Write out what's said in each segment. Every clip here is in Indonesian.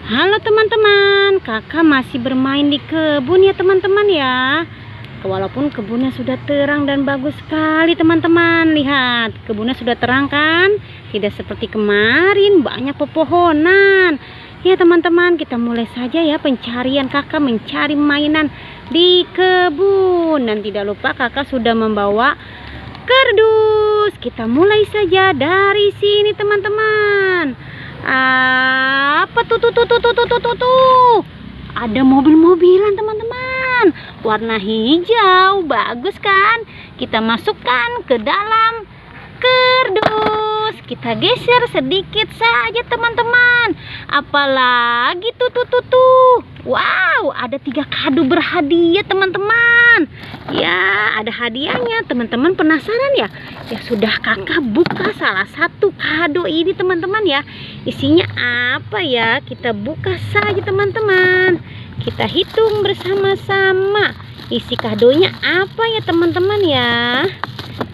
Halo teman-teman, kakak masih bermain di kebun ya teman-teman ya. Walaupun kebunnya sudah terang dan bagus sekali teman-teman. Lihat, kebunnya sudah terang kan? Tidak seperti kemarin, banyak pepohonan. Ya teman-teman, kita mulai saja ya pencarian kakak mencari mainan di kebun. Dan tidak lupa kakak sudah membawa kardus. Kita mulai saja dari sini teman-teman. Apa tuh? Ada mobil-mobilan teman-teman, warna hijau, bagus kan? Kita masukkan ke dalam kardus. Kita geser sedikit saja teman-teman. Apalagi tuh. Wow, ada 3 kado berhadiah teman-teman. Ya, ada hadiahnya. Teman-teman penasaran ya? Ya sudah, kakak buka salah satu kado ini teman-teman ya. Isinya apa ya? Kita buka saja teman-teman. Kita hitung bersama-sama. Isi kadonya apa ya teman-teman ya?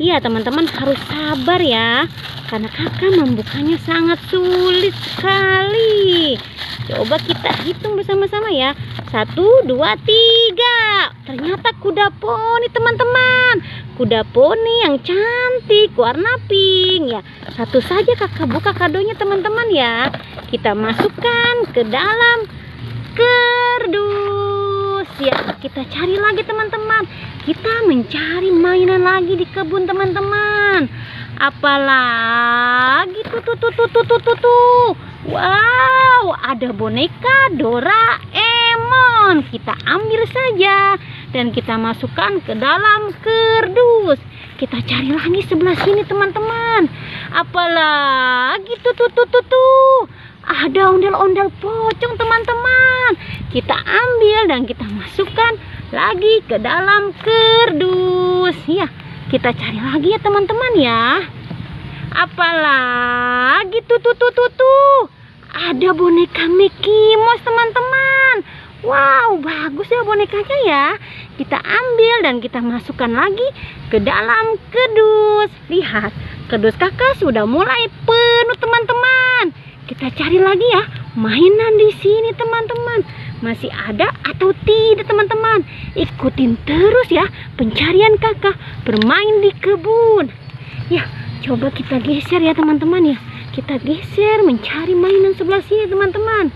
Iya teman-teman harus sabar ya, karena kakak membukanya sangat sulit sekali. Coba kita hitung bersama-sama ya. 1, 2, 3. Ternyata kuda poni teman-teman. Kuda poni yang cantik warna pink ya. Satu saja kakak buka kadonya teman-teman ya. Kita masukkan ke dalam kardus ya. Kita cari lagi teman-teman. Kita mencari mainan lagi di kebun teman-teman. Apalagi tuh. Wow, ada boneka Doraemon. Kita ambil saja dan kita masukkan ke dalam kardus. Kita cari lagi sebelah sini teman-teman. Apalagi tuh. Ada ondel-ondel pocong teman-teman. Kita ambil dan kita masukkan lagi ke dalam kardus ya. Kita cari lagi ya teman-teman ya. Apalagi tuh. Ada boneka Mickey Mouse teman-teman. Wow, bagus ya bonekanya ya. Kita ambil dan kita masukkan lagi ke dalam kardus. Lihat, kardus kakak sudah mulai penuh teman-teman. Kita cari lagi ya mainan di sini teman-teman. Masih ada atau tidak teman-teman? Ikutin terus ya pencarian kakak bermain di kebun. Ya, coba kita geser ya teman-teman ya. Kita geser mencari mainan sebelah sini teman-teman.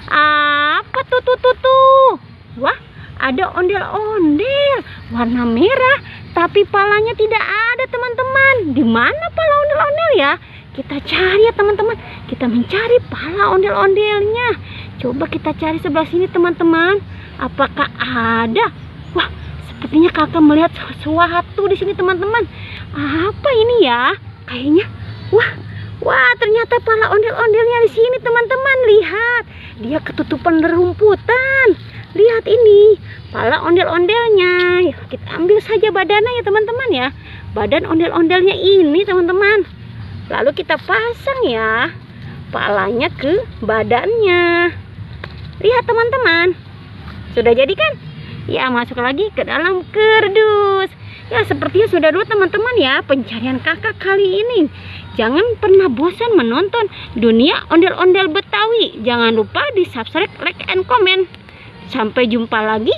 Apa tuh? Wah, ada ondel-ondel warna merah, tapi palanya tidak ada teman-teman. Di mana pala ondel-ondel ya? Kita cari ya teman-teman. Kita mencari pala ondel-ondelnya. Coba kita cari sebelah sini teman-teman. Apakah ada? Wah, sepertinya kakak melihat sesuatu di sini teman-teman. Apa ini ya? Kayaknya wah, ternyata pala ondel-ondelnya di sini teman-teman. Lihat, dia ketutupan rerumputan. Lihat ini, pala ondel-ondelnya. Ya, kita ambil saja badannya ya teman-teman ya. Badan ondel-ondelnya ini teman-teman. Lalu kita pasang ya palanya ke badannya. Lihat teman-teman, sudah jadi kan? Ya, masuk lagi ke dalam kardus. Ya, sepertinya sudah dulu teman-teman ya pencarian kakak kali ini. Jangan pernah bosan menonton dunia ondel-ondel Betawi. Jangan lupa di subscribe, like, and comment. Sampai jumpa lagi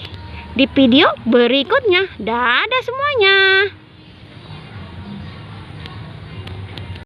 di video berikutnya. Dadah semuanya.